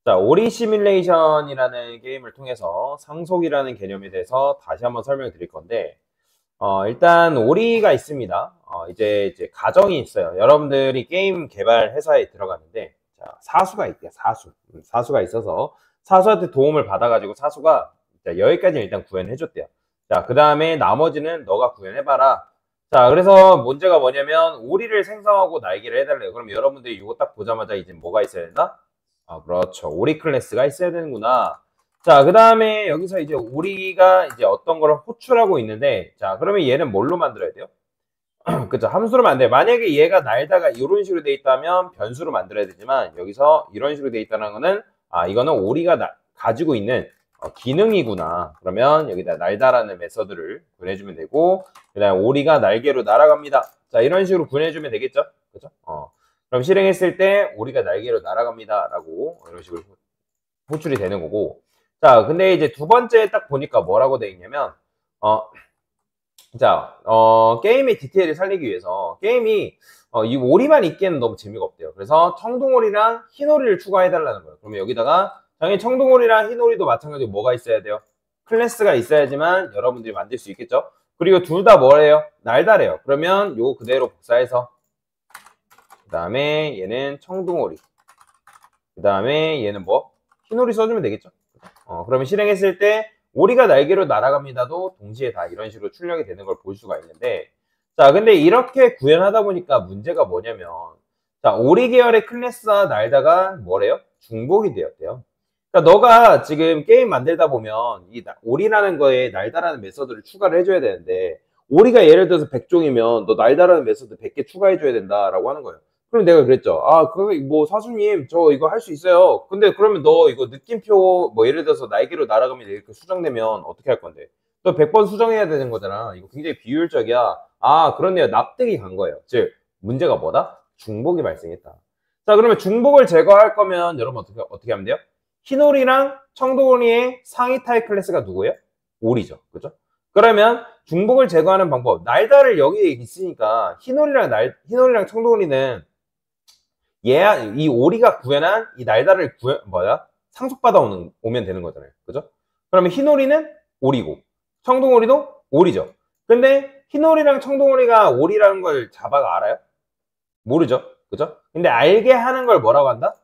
자, 오리 시뮬레이션이라는 게임을 통해서 상속이라는 개념에 대해서 다시 한번 설명을 드릴 건데, 일단 오리가 있습니다. 이제 가정이 있어요. 여러분들이 게임 개발 회사에 들어갔는데, 자, 사수가 있대요. 사수. 사수가 있어서 사수한테 도움을 받아가지고 사수가 자, 여기까지 일단 구현해줬대요. 자, 그 다음에 나머지는 너가 구현해봐라. 자, 그래서 문제가 뭐냐면 오리를 생성하고 날개를 해달래요. 그럼 여러분들이 이거 딱 보자마자 이제 뭐가 있어야 된다? 그렇죠. 오리 클래스가 있어야 되는구나. 자, 그 다음에 여기서 이제 오리가 이제 어떤 걸 호출하고 있는데, 자, 그러면 얘는 뭘로 만들어야 돼요? 그죠. 함수로 만들어요. 만약에 얘가 날다가 이런 식으로 돼 있다면 변수로 만들어야 되지만, 여기서 이런 식으로 돼 있다는 거는, 이거는 오리가 가지고 있는 기능이구나. 그러면 여기다 날다라는 메서드를 구현해주면 되고, 그 다음에 오리가 날개로 날아갑니다. 자, 이런 식으로 구현해주면 되겠죠? 그죠? 그럼 실행했을 때 오리가 날개로 날아갑니다 라고 이런 식으로 호출이 되는 거고, 자 근데 이제 두 번째 딱 보니까 뭐라고 돼 있냐면 게임의 디테일을 살리기 위해서 게임이 이 오리만 있기에는 너무 재미가 없대요. 그래서 청동오리랑 흰오리를 추가해 달라는 거예요. 그러면 여기다가 당연히 청동오리랑 흰오리도 마찬가지로 뭐가 있어야 돼요? 클래스가 있어야지만 여러분들이 만들 수 있겠죠. 그리고 둘 다 뭐래요? 날다래요. 그러면 요거 그대로 복사해서 그 다음에 얘는 청둥오리, 그 다음에 얘는 뭐? 흰오리 써주면 되겠죠. 그러면 실행했을 때 오리가 날개로 날아갑니다도 동시에 다 이런 식으로 출력이 되는 걸 볼 수가 있는데, 자 근데 이렇게 구현하다 보니까 문제가 뭐냐면, 자 오리 계열의 클래스와 날다가 뭐래요? 중복이 되었대요. 그러니까 너가 지금 게임 만들다 보면 이 오리라는 거에 날다라는 메서드를 추가를 해줘야 되는데, 오리가 예를 들어서 100종이면 너 날다라는 메서드 100개 추가해줘야 된다라고 하는 거예요. 그럼 내가 그랬죠. 뭐 사수님 저 이거 할 수 있어요. 근데 그러면 너 이거 느낌표 뭐 예를 들어서 날개로 날아가면 이렇게 수정되면 어떻게 할 건데? 너 100번 수정해야 되는 거잖아. 이거 굉장히 비효율적이야. 그렇네요. 납득이 간 거예요. 즉 문제가 뭐다? 중복이 발생했다. 자 그러면 중복을 제거할 거면 여러분 어떻게 하면 돼요? 흰오리랑 청동오리의 상위 타입 클래스가 누구예요? 오리죠. 그죠? 그러면 중복을 제거하는 방법. 날다를 여기에 있으니까 흰오리랑 청동오리는 이 오리가 구현한 이 날다를 상속받아 오면 되는 거잖아요. 그죠? 그러면 흰오리는 오리고, 청동오리도 오리죠. 근데 흰오리랑 청동오리가 오리라는 걸 자바가 알아요? 모르죠. 그죠? 근데 알게 하는 걸 뭐라고 한다?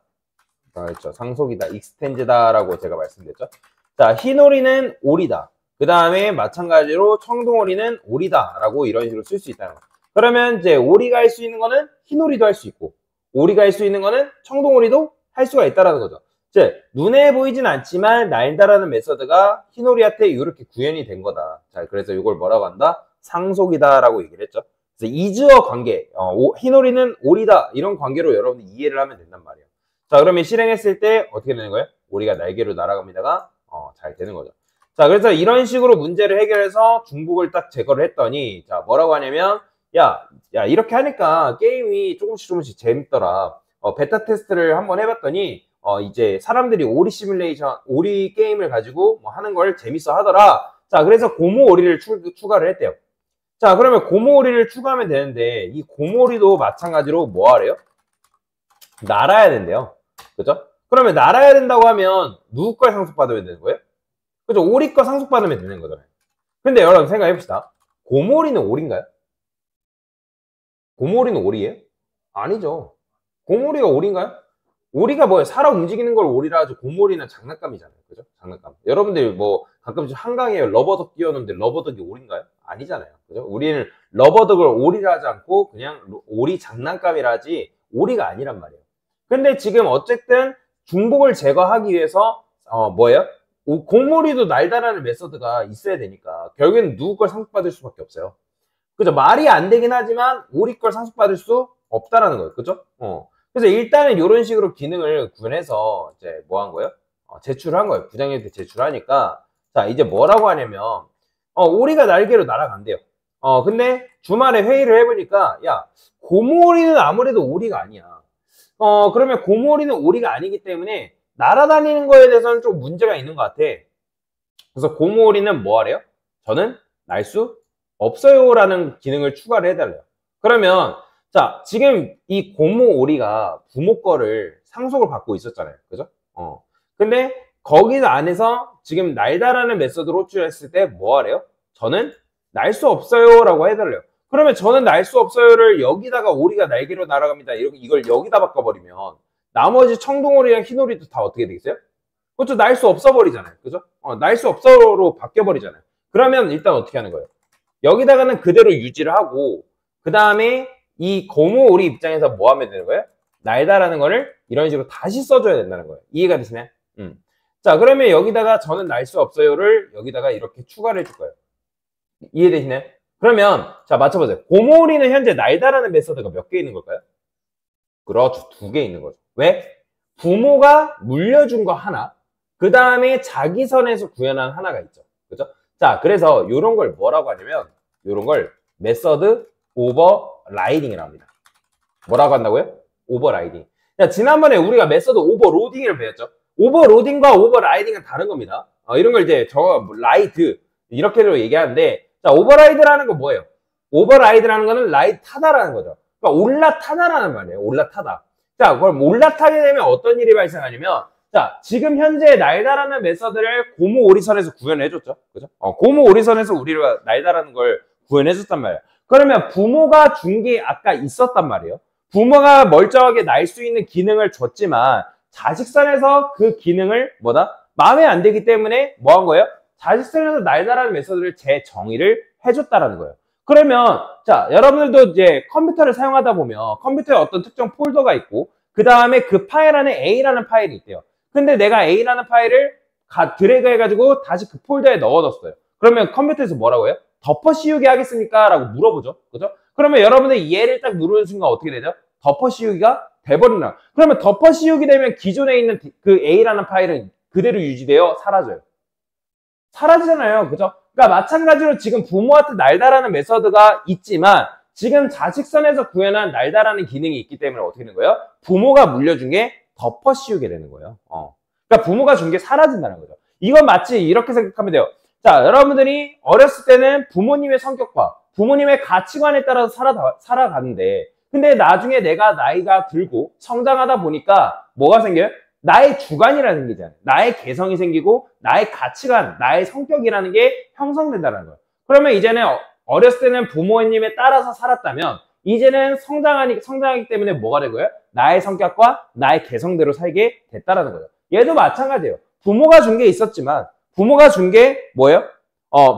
그렇죠. 상속이다, 익스텐즈다라고 제가 말씀드렸죠. 자, 흰오리는 오리다. 그 다음에 마찬가지로 청동오리는 오리다라고 이런 식으로 쓸 수 있다는 거. 그러면 이제 오리가 할 수 있는 거는 흰오리도 할 수 있고, 오리가 할 수 있는 거는 청동오리도 할 수가 있다라는 거죠. 즉 눈에 보이진 않지만 날다라는 메서드가 흰오리한테 이렇게 구현이 된 거다. 자, 그래서 이걸 뭐라고 한다? 상속이다라고 얘기를 했죠. 그래서 이즈어 관계, 흰오리는 오리다 이런 관계로 여러분이 이해를 하면 된단 말이에요. 자, 그러면 실행했을 때 어떻게 되는 거예요? 오리가 날개로 날아갑니다가 잘 되는 거죠. 자, 그래서 이런 식으로 문제를 해결해서 중복을 딱 제거를 했더니, 자, 뭐라고 하냐면, 야, 이렇게 하니까 게임이 조금씩 재밌더라. 베타 테스트를 한번 해봤더니, 이제 사람들이 오리 게임을 가지고 뭐 하는 걸 재밌어 하더라. 자, 그래서 고무 오리를 추가를 했대요. 자, 그러면 고무 오리를 추가하면 되는데, 이 고무 오리도 마찬가지로 뭐 하래요? 날아야 된대요. 그죠? 그러면 날아야 된다고 하면 누구 걸 상속받아야 되는 거예요? 그죠? 오리 거 상속받으면 되는 거잖아요. 근데 여러분 생각해봅시다. 고모리는 오리인가요? 고모리는 오리예요? 아니죠. 고모리가 오리인가요? 오리가 뭐예요? 살아 움직이는 걸 오리라 하죠. 고모리는 장난감이잖아요. 그죠? 장난감. 여러분들 뭐 가끔씩 한강에 러버덕 끼워놓는데 러버덕이 오리인가요? 아니잖아요. 그죠? 우리는 러버덕을 오리라 하지 않고 그냥 오리 장난감이라 하지 오리가 아니란 말이에요. 근데 지금 어쨌든 중복을 제거하기 위해서 뭐예요? 고모리도 날다라는 메서드가 있어야 되니까 결국에는 누구 걸 상속받을 수밖에 없어요. 그죠? 말이 안 되긴 하지만 오리 걸 상속받을 수 없다라는 거예요. 그죠? 그래서 일단은 이런 식으로 기능을 구현해서 이제 뭐 한 거예요? 제출한 거예요. 부장님한테 제출하니까 자 이제 뭐라고 하냐면 오리가 날개로 날아간대요. 근데 주말에 회의를 해보니까 야 고모리는 아무래도 오리가 아니야. 그러면 고모리는 오리가 아니기 때문에 날아다니는 거에 대해서는 좀 문제가 있는 것 같아. 그래서 고모리는 뭐 하래요? 저는 날 수 없어요 라는 기능을 추가를 해달래요. 그러면 자 지금 이 고모 오리가 부모 거를 상속을 받고 있었잖아요. 그죠? 근데 거기 안에서 지금 날다라는 메서드로 호출했을 때 뭐 하래요? 저는 날 수 없어요 라고 해달래요. 그러면 저는 날 수 없어요를 여기다가 오리가 날개로 날아갑니다. 이걸 여기다 바꿔버리면 나머지 청둥오리랑 흰오리도 다 어떻게 되겠어요? 그것도 날 수 없어 버리잖아요. 그죠? 날 수 없어로 바뀌어 버리잖아요. 그러면 일단 어떻게 하는 거예요? 여기다가는 그대로 유지를 하고 그 다음에 이 고무오리 입장에서 뭐 하면 되는 거예요? 날다라는 거를 이런 식으로 다시 써줘야 된다는 거예요. 이해가 되시나요? 자, 그러면 여기다가 저는 날 수 없어요를 여기다가 이렇게 추가를 해줄 거예요. 이해되시나요? 그러면 자, 맞춰보세요. 고무오리는 현재 날다라는 메서드가 몇 개 있는 걸까요? 그렇죠. 2개 있는 거죠. 왜? 부모가 물려준 거 하나, 그 다음에 자기 선에서 구현한 하나가 있죠. 그죠? 자, 그래서 이런 걸 뭐라고 하냐면 이런 걸 메서드 오버라이딩이라고 합니다. 뭐라고 한다고요? 오버라이딩. 자, 지난번에 우리가 메서드 오버로딩을 배웠죠. 오버로딩과 오버라이딩은 다른 겁니다. 이런 걸 이제 라이드 이렇게로 얘기하는데, 자, 오버라이드라는 건 뭐예요? 오버라이드라는 거는 라이드 타다라는 거죠. 그러니까 올라타다라는 말이에요. 올라타다. 자, 그럼 올라타게 되면 어떤 일이 발생하냐면, 자, 지금 현재 날다라는 메서드를 고무 오리선에서 구현해줬죠. 그죠? 고무 오리선에서 우리가 날다라는 걸 구현해줬단 말이에요. 그러면 부모가 준 게 아까 있었단 말이에요. 부모가 멀쩡하게 날 수 있는 기능을 줬지만 자식선에서 그 기능을 마음에 안 들기 때문에 뭐 한 거예요? 자식선에서 날다라는 메서드를 재정의를 해줬다라는 거예요. 그러면 자, 여러분들도 이제 컴퓨터를 사용하다 보면 컴퓨터에 어떤 특정 폴더가 있고 그 다음에 그 파일 안에 A라는 파일이 있대요. 근데 내가 A라는 파일을 드래그 해가지고 다시 그 폴더에 넣어뒀어요. 그러면 컴퓨터에서 뭐라고 해요? 덮어 씌우기 하겠습니까? 라고 물어보죠. 그죠? 그러면 여러분들 얘를 딱 누르는 순간 어떻게 되죠? 덮어 씌우기가 돼버린다. 그러면 덮어 씌우기 되면 기존에 있는 그 A라는 파일은 그대로 유지되어 사라져요. 사라지잖아요. 그죠? 그러니까 마찬가지로 지금 부모한테 날다라는 메서드가 있지만 지금 자식선에서 구현한 날다라는 기능이 있기 때문에 어떻게 되는 거예요? 부모가 물려준 게 덮어 씌우게 되는 거예요. 그러니까 부모가 준 게 사라진다는 거죠. 이건 마치 이렇게 생각하면 돼요. 자, 여러분들이 어렸을 때는 부모님의 성격과 부모님의 가치관에 따라서 살아가는데 근데 나중에 내가 나이가 들고 성장하다 보니까 뭐가 생겨요? 나의 주관이라는 게 생기잖아요. 나의 개성이 생기고 나의 가치관, 나의 성격이라는 게 형성된다는 거예요. 그러면 이제는 어렸을 때는 부모님에 따라서 살았다면 이제는 성장하기 때문에 뭐가 된 거예요? 나의 성격과 나의 개성대로 살게 됐다라는 거예요. 얘도 마찬가지예요. 부모가 준 게 있었지만 부모가 준 게 뭐예요?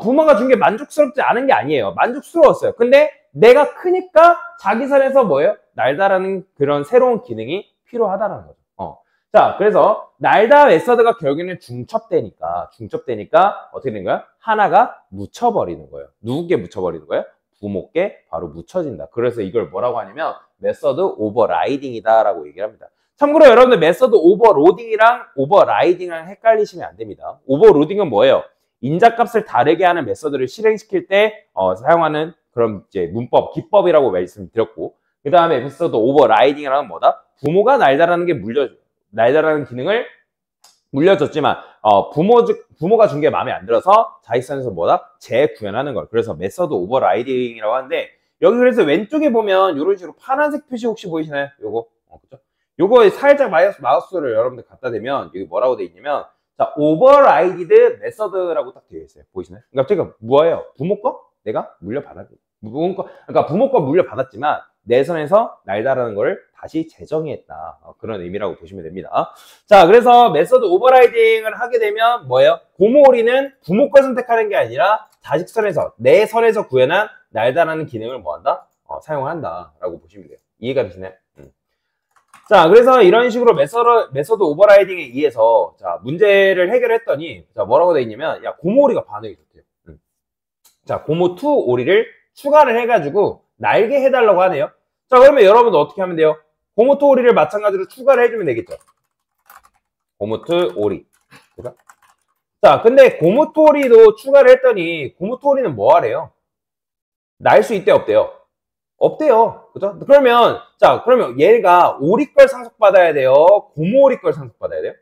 부모가 준 게 만족스럽지 않은 게 아니에요. 만족스러웠어요. 근데 내가 크니까 자기 선에서 뭐예요? 날다라는 그런 새로운 기능이 필요하다라는 거죠. 자, 그래서 날다 메서드가 결국에는 중첩되니까 어떻게 된 거야? 하나가 묻혀버리는 거예요. 누구께 묻혀버리는 거예요? 부모께 바로 묻혀진다. 그래서 이걸 뭐라고 하냐면 메서드 오버라이딩이다 라고 얘기를 합니다. 참고로 여러분들 메서드 오버로딩이랑 오버라이딩이랑 헷갈리시면 안 됩니다. 오버로딩은 뭐예요? 인자값을 다르게 하는 메서드를 실행시킬 때 사용하는 그런 이제 문법, 기법이라고 말씀드렸고, 그 다음에 메서드 오버라이딩이라는 뭐다? 부모가 날다라는 기능을 물려줬지만 부모가 준 게 마음에 안 들어서 자식선에서 뭐다? 재구현하는 걸. 그래서 메서드 오버라이딩이라고 하는데 여기 그래서 왼쪽에 보면 이런 식으로 파란색 표시 혹시 보이시나요? 요거 그죠? 요거 살짝 마우스를 여러분들 갖다 대면 여기 뭐라고 돼 있냐면 자, 오버라이디드 메서드라고 딱 되어 있어요. 보이시나요? 그러니까 제가 뭐예요? 부모 거 내가 물려받았지. 그러니까 부모 거 물려받았지만 내 선에서 날다라는 걸 다시 재정의했다. 그런 의미라고 보시면 됩니다. 자, 그래서 메서드 오버라이딩을 하게 되면 뭐예요? 고모오리는 부모 걸 선택하는 게 아니라 자식선에서 내 선에서 구현한 날다라는 기능을 뭐한다? 사용한다 라고 보시면 돼요. 이해가 되시나요? 자, 그래서 이런 식으로 메서드 오버라이딩에 의해서 자, 문제를 해결했더니 자, 뭐라고 돼 있냐면 야, 고모오리가 반응이 좋대요. 자, 고모2 오리를 추가를 해가지고 날게 해달라고 하네요. 자, 그러면 여러분도 어떻게 하면 돼요? 고모2 오리를 마찬가지로 추가를 해주면 되겠죠. 고모2 오리. 그죠? 자, 근데 고모2 오리도 추가를 했더니 고모2 오리는 뭐 하래요? 날 수 있대 없대요? 없대요. 그죠? 그러면 얘가 오리 걸 상속받아야 돼요? 고모 오리 걸 상속받아야 돼요?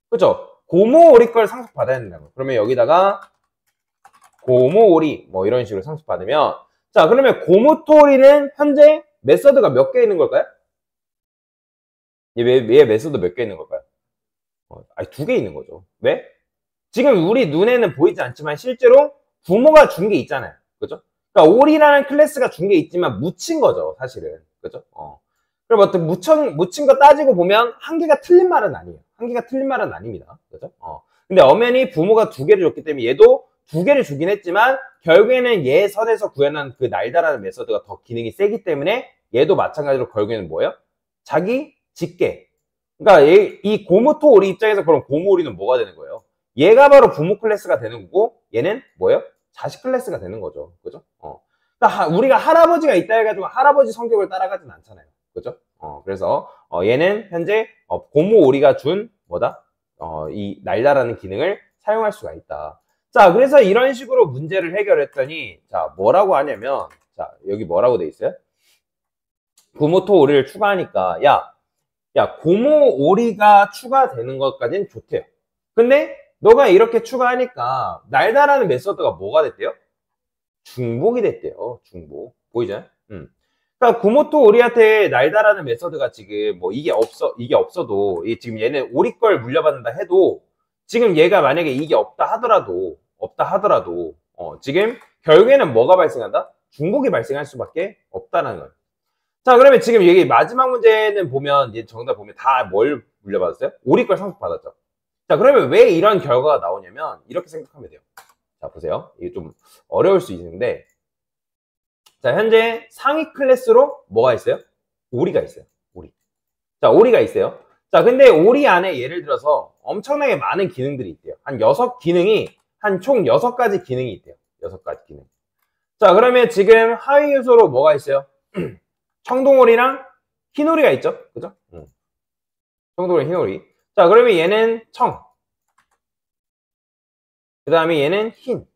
그죠? 고모 오리 걸 상속받아야 된다고. 그러면 여기다가 고모 오리 뭐 이런 식으로 상속받으면 자, 그러면 고모2 오리는 현재 메서드가 몇 개 있는 걸까요? 얘 메서드 몇 개 있는 걸까요? 아니, 2개 있는 거죠. 왜? 지금 우리 눈에는 보이지 않지만 실제로 부모가 준 게 있잖아요. 그죠? 그러니까 올이라는 클래스가 준 게 있지만 묻힌 거죠, 사실은. 그죠? 그럼 어떤 묻힌 거 따지고 보면 한 개가 틀린 말은 아니에요. 한 개가 틀린 말은 아닙니다. 그죠? 근데 엄연히 부모가 2개를 줬기 때문에 얘도 2개를 주긴 했지만 결국에는 얘 선에서 구현한 그 날다라는 메서드가 더 기능이 세기 때문에 얘도 마찬가지로 결국에는 뭐예요? 자기 직계. 그러니까 이 고무토 오리 입장에서 그럼 고무 오리는 뭐가 되는 거예요? 얘가 바로 부모 클래스가 되는 거고 얘는 뭐예요? 자식 클래스가 되는 거죠. 그죠? 그러니까 우리가 할아버지가 있다 해가지고 할아버지 성격을 따라가진 않잖아요. 그죠? 그래서 얘는 현재 고무 오리가 준 뭐다? 이 날다라는 기능을 사용할 수가 있다. 자, 그래서 이런 식으로 문제를 해결했더니 자, 뭐라고 하냐면 자, 여기 뭐라고 돼 있어요? 부모토 오리를 추가하니까 야, 고무 오리가 추가되는 것까지는 좋대요. 근데 너가 이렇게 추가하니까 날다라는 메서드가 뭐가 됐대요? 중복이 됐대요. 중복. 보이죠? 그러니까 구모토 오리한테 날다라는 메서드가 지금 뭐 이게 없어도 지금 얘는 오리 걸 물려받는다 해도 지금 얘가 만약에 이게 없다 하더라도 지금 결국에는 뭐가 발생한다? 중복이 발생할 수밖에 없다는 거예요. 자, 그러면 지금 여기 마지막 문제는 보면 얘 정답 보면 다 뭘 물려받았어요? 오리 걸 상속받았죠. 자, 그러면 왜 이런 결과가 나오냐면 이렇게 생각하면 돼요. 자, 보세요. 이게 좀 어려울 수 있는데 자, 현재 상위 클래스로 뭐가 있어요? 오리가 있어요. 오리. 자, 오리가 있어요. 자, 근데 오리 안에 예를 들어서 엄청나게 많은 기능들이 있대요. 한 총 6가지 기능이 있대요. 6가지 기능. 자, 그러면 지금 하위 요소로 뭐가 있어요? 청동오리랑 흰오리가 있죠? 그죠? 청동오리, 흰오리. 자, 그러면 얘는 청. 그 다음에 얘는 흰.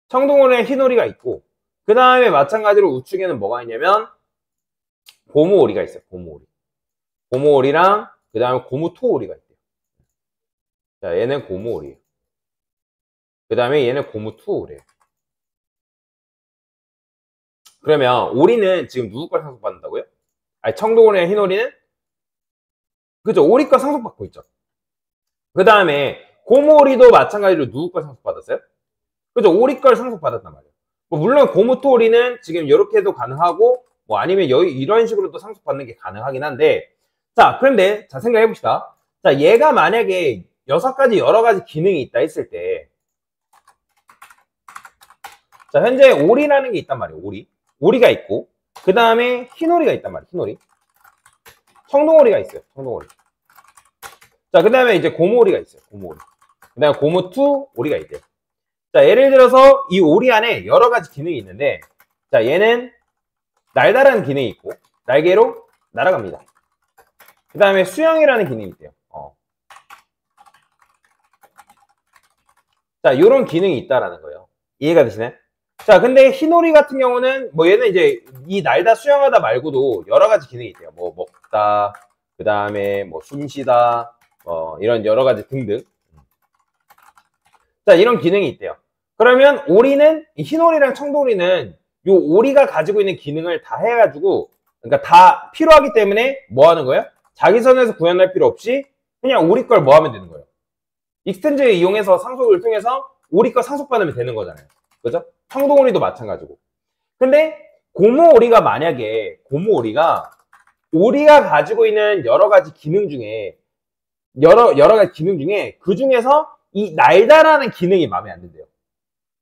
청동오리랑 흰오리가 있고, 그 다음에 마찬가지로 우측에는 뭐가 있냐면, 고무오리가 있어요. 고무오리. 고무오리랑, 그 다음에 고무토오리가 있대요. 자, 얘는 고무오리예요. 그 다음에 얘는 고무토오리예요. 그러면 오리는 지금 누구 걸 상속받는다고요? 아니, 청동오리랑 흰오리는? 그죠? 오리 걸 상속받고 있죠. 그 다음에 고무오리도 마찬가지로 누구 걸 상속받았어요? 그죠? 오리 걸 상속받았단 말이에요. 뭐 물론 고무토오리는 지금 이렇게도 가능하고 뭐 아니면 이런 식으로도 상속받는 게 가능하긴 한데 자, 그런데 자 생각해 봅시다. 자, 얘가 만약에 6가지 여러 가지 기능이 있다 했을 때 자, 현재 오리라는 게 있단 말이에요. 오리가 있고 그 다음에 흰오리가 있단 말이에요. 흰오리. 청동오리가 있어요. 청동오리. 자, 그 다음에 이제 고무오리가 있어요. 고무오리. 그 다음에 고무투 오리가 있대요. 자, 예를 들어서 이 오리 안에 여러 가지 기능이 있는데 자, 얘는 날다라는 기능이 있고 날개로 날아갑니다. 그 다음에 수영이라는 기능이 있대요. 자, 이런 기능이 있다라는 거예요. 이해가 되시나요? 자, 근데 흰오리 같은 경우는 뭐 얘는 이제 이 날다 수영하다 말고도 여러 가지 기능이 있대요. 뭐 먹다, 그 다음에 뭐 숨쉬다, 이런 여러 가지 등등. 자, 이런 기능이 있대요. 그러면 오리는 이 흰오리랑 청동오리는 요 오리가 가지고 있는 기능을 다 해가지고 그러니까 다 필요하기 때문에 뭐 하는 거예요? 자기 선에서 구현할 필요 없이 그냥 오리 걸 뭐 하면 되는 거예요? 익스텐즈 이용해서 상속을 통해서 오리 걸 상속받으면 되는 거잖아요. 그죠? 청동오리도 마찬가지고. 근데 고무오리가 만약에 오리가 가지고 있는 여러 가지 기능 중에 여러 가지 기능 중에 그 중에서 이 날다라는 기능이 마음에 안 든대요.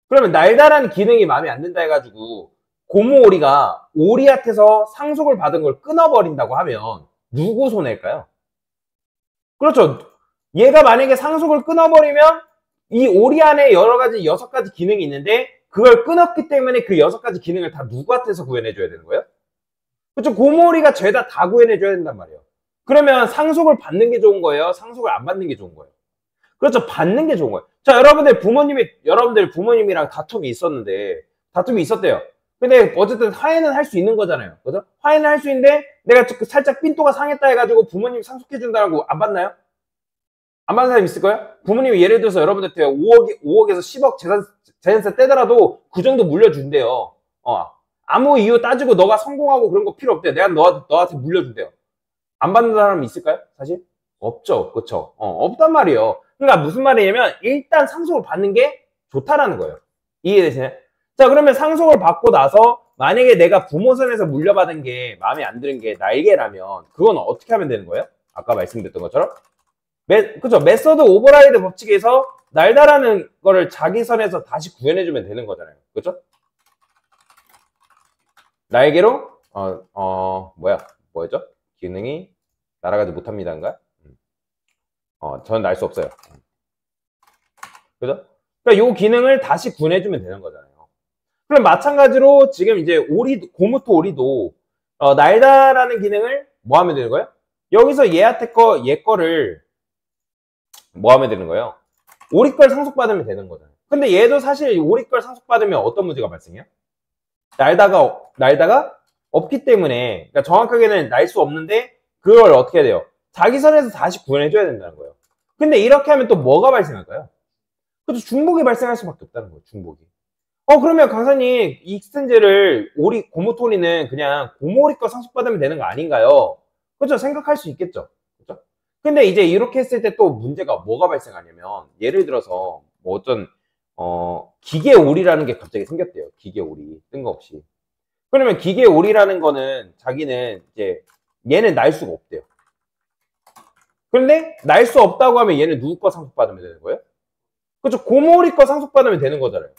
그러면 날다라는 기능이 마음에 안 든다 해가지고 고무오리가 오리한테서 상속을 받은 걸 끊어버린다고 하면 누구 손해일까요? 그렇죠. 얘가 만약에 상속을 끊어버리면 이 오리 안에 여러 가지 6가지 기능이 있는데 그걸 끊었기 때문에 그 6가지 기능을 다 누구한테서 구현해줘야 되는 거예요? 그렇죠. 고무오리가 죄다 다 구현해줘야 된단 말이에요. 그러면 상속을 받는 게 좋은 거예요? 상속을 안 받는 게 좋은 거예요? 그렇죠. 받는 게 좋은 거예요. 자, 여러분들 부모님이랑 다툼이 있었대요. 근데 어쨌든 화해는 할 수 있는 거잖아요. 그죠? 화해는 할 수 있는데 내가 살짝 삔또가 상했다 해가지고 부모님 상속해준다고 안 받나요? 안 받는 사람 있을 거예요? 부모님이 예를 들어서 여러분들한테 5억에서 10억 재산세 떼더라도 그 정도 물려준대요. 아무 이유 따지고 너가 성공하고 그런 거 필요 없대요. 내가 너한테 물려준대요. 안 받는 사람 있을까요? 사실? 없죠. 그쵸? 없단 말이에요. 그러니까 무슨 말이냐면 일단 상속을 받는 게 좋다라는 거예요. 이해되시나요? 자, 그러면 상속을 받고 나서 만약에 내가 부모 손에서 물려받은 게 마음에 안 드는 게 날개라면 그건 어떻게 하면 되는 거예요? 아까 말씀드렸던 것처럼 그쵸? 메서드 오버라이드 법칙에서 날다라는 거를 자기 선에서 다시 구현해주면 되는 거잖아요. 그쵸? 날개로 뭐였죠? 기능이 날아가지 못합니다인가? 저는 날 수 없어요. 그죠? 그러니까 요 기능을 다시 구현해주면 되는 거잖아요. 그럼 마찬가지로 지금 이제 고무토 오리도 날다라는 기능을 뭐 하면 되는 거예요? 여기서 얘 거를 뭐 하면 되는 거예요? 오리 걸 상속받으면 되는 거잖아요. 근데 얘도 사실 오리 걸 상속받으면 어떤 문제가 발생해요? 날다가 없기 때문에, 그러니까 정확하게는 날 수 없는데 그걸 어떻게 해야 돼요? 자기 선에서 다시 구현해줘야 된다는 거예요. 근데 이렇게 하면 또 뭐가 발생할까요? 그래서 중복이 발생할 수밖에 없다는 거예요. 중복이. 그러면 강사님 익스텐제를 고무토리는 그냥 고무오리 거 상속받으면 되는 거 아닌가요? 그렇죠? 생각할 수 있겠죠. 그렇죠? 근데 이제 이렇게 했을 때 또 문제가 뭐가 발생하냐면 예를 들어서 뭐 어떤 기계오리라는 게 갑자기 생겼대요. 기계오리 뜬금없이. 그러면 기계오리라는 거는 자기는 이제 얘는 날 수가 없대요. 그런데 날 수 없다고 하면 얘는 누구 거 상속받으면 되는 거예요? 그렇죠? 고무오리 거 상속받으면 되는 거잖아요.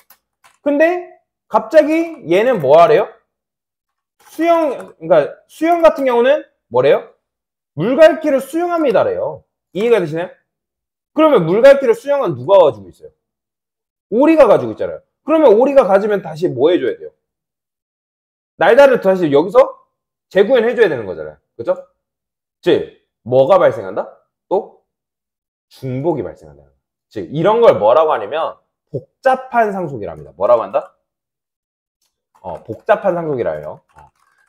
근데 갑자기 얘는 뭐 하래요? 그러니까 수영 같은 경우는 뭐래요? 물갈퀴를 수영합니다래요. 이해가 되시나요? 그러면 물갈퀴를 수영한 누가 가지고 있어요? 오리가 가지고 있잖아요. 그러면 오리가 가지면 다시 뭐 해줘야 돼요? 날다를 다시 여기서 재구현해줘야 되는 거잖아요. 그죠? 즉, 뭐가 발생한다? 또 중복이 발생한다. 즉, 이런 걸 뭐라고 하냐면 복잡한 상속이라 합니다. 뭐라고 한다? 복잡한 상속이라 해요.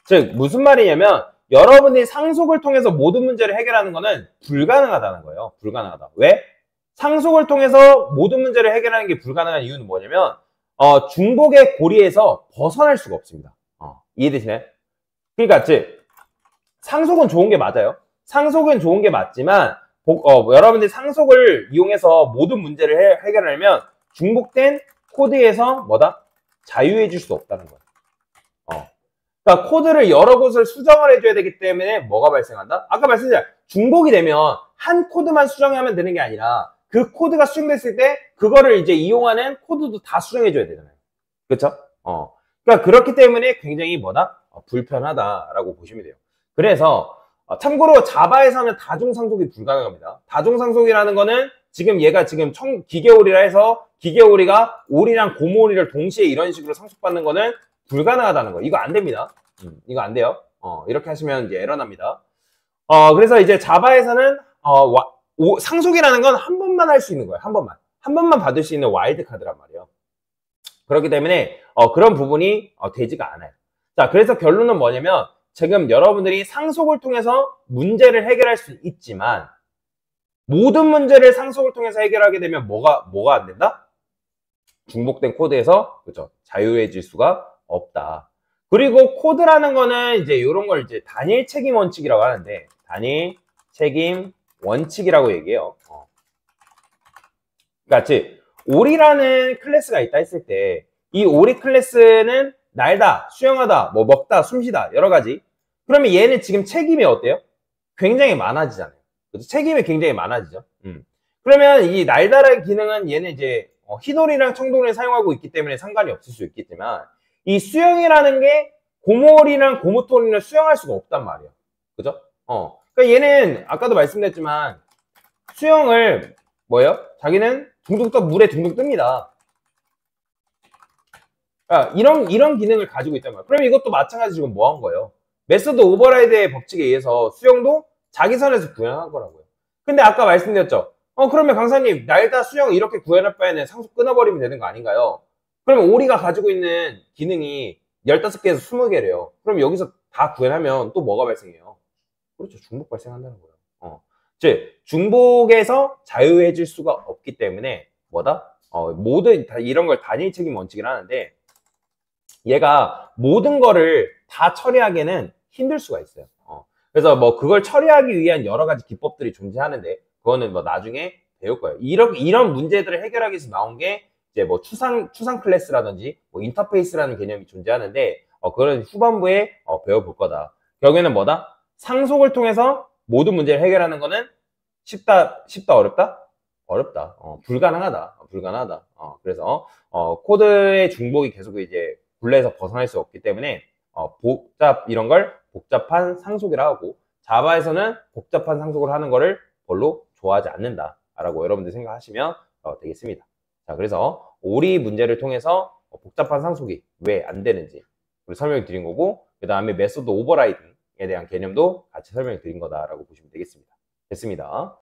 즉, 무슨 말이냐면 여러분이 상속을 통해서 모든 문제를 해결하는 거는 불가능하다는 거예요. 불가능하다. 왜? 상속을 통해서 모든 문제를 해결하는 게 불가능한 이유는 뭐냐면 중복의 고리에서 벗어날 수가 없습니다. 이해되시나요? 그러니까 즉 상속은 좋은 게 맞아요. 상속은 좋은 게 맞지만 여러분들이 상속을 이용해서 모든 문제를 해결하려면 중복된 코드에서 뭐다? 자유해질 수 없다는 거예요. 그러니까 코드를 여러 곳을 수정을 해줘야 되기 때문에 뭐가 발생한다? 아까 말씀드린 중복이 되면 한 코드만 수정하면 되는 게 아니라 그 코드가 수정됐을 때 그거를 이제 이용하는 코드도 다 수정해줘야 되잖아요. 그렇죠? 그러니까 그렇기 때문에 굉장히 뭐다? 불편하다라고 보시면 돼요. 그래서 참고로 자바에서는 다중상속이 불가능합니다. 다중상속이라는 거는 지금 얘가 지금 기계오리라 해서 기계오리가 오리랑 고무오리를 동시에 이런 식으로 상속받는 거는 불가능하다는 거예요. 이거 안 됩니다. 이거 안 돼요. 이렇게 하시면 이제 에러 납니다. 그래서 이제 자바에서는 상속이라는 건 한 번만 할 수 있는 거예요. 한 번만. 한 번만 받을 수 있는 와일드 카드란 말이에요. 그렇기 때문에 그런 부분이 되지가 않아요. 자, 그래서 결론은 뭐냐면 지금 여러분들이 상속을 통해서 문제를 해결할 수 있지만 모든 문제를 상속을 통해서 해결하게 되면 뭐가 안 된다? 중복된 코드에서 그렇죠. 자유해질 수가 없다. 그리고 코드라는 거는 이제 이런 걸 이제 단일 책임 원칙이라고 하는데 단일 책임 원칙이라고 얘기해요. 그러니까 즉 오리라는 클래스가 있다 했을 때 이 오리 클래스는 날다, 수영하다, 뭐 먹다, 숨쉬다 여러 가지. 그러면 얘는 지금 책임이 어때요? 굉장히 많아지잖아요. 그렇죠? 책임이 굉장히 많아지죠. 그러면 이 날다라는 기능은 얘는 이제 흰오리랑 청동오리를 사용하고 있기 때문에 상관이 없을 수 있겠지만 이 수영이라는 게 고무오리랑 고무토리는 수영할 수가 없단 말이에요. 그죠? 그러니까 얘는 아까도 말씀드렸지만 수영을 뭐예요? 자기는 물에 둥둥 뜹니다. 그러니까 이런 기능을 가지고 있단 말이에요. 그럼 이것도 마찬가지로 지금 뭐 한 거예요? 메서드 오버라이드의 법칙에 의해서 수영도 자기 선에서 구현한 거라고요. 근데 아까 말씀드렸죠? 그러면 강사님 날다 수영 이렇게 구현할 바에는 상속 끊어버리면 되는 거 아닌가요? 그러면 오리가 가지고 있는 기능이 15개에서 20개래요. 그럼 여기서 다 구현하면 또 뭐가 발생해요? 그렇죠. 중복 발생한다는 거예요. 즉 중복에서 자유해질 수가 없기 때문에 뭐다? 모든 이런 걸 단일 책임 원칙이라 하는데 얘가 모든 거를 다 처리하기에는 힘들 수가 있어요. 그래서 뭐 그걸 처리하기 위한 여러 가지 기법들이 존재하는데 그거는 뭐 나중에 배울 거예요. 이런 문제들을 해결하기 위해서 나온 게 이제 뭐 추상 클래스라든지 뭐 인터페이스라는 개념이 존재하는데 그런 후반부에 배워볼 거다. 결국에는 뭐다? 상속을 통해서 모든 문제를 해결하는 거는 쉽다 어렵다? 어렵다. 불가능하다. 그래서 코드의 중복이 계속 이제 굴레에서 벗어날 수 없기 때문에 이런 걸 복잡한 상속이라 하고, 자바에서는 복잡한 상속을 하는 거를 별로 좋아하지 않는다라고 여러분들 생각하시면 되겠습니다. 자, 그래서 오리 문제를 통해서 복잡한 상속이 왜 안 되는지 설명을 드린 거고, 그 다음에 메소드 오버라이딩에 대한 개념도 같이 설명을 드린 거다라고 보시면 되겠습니다. 됐습니다.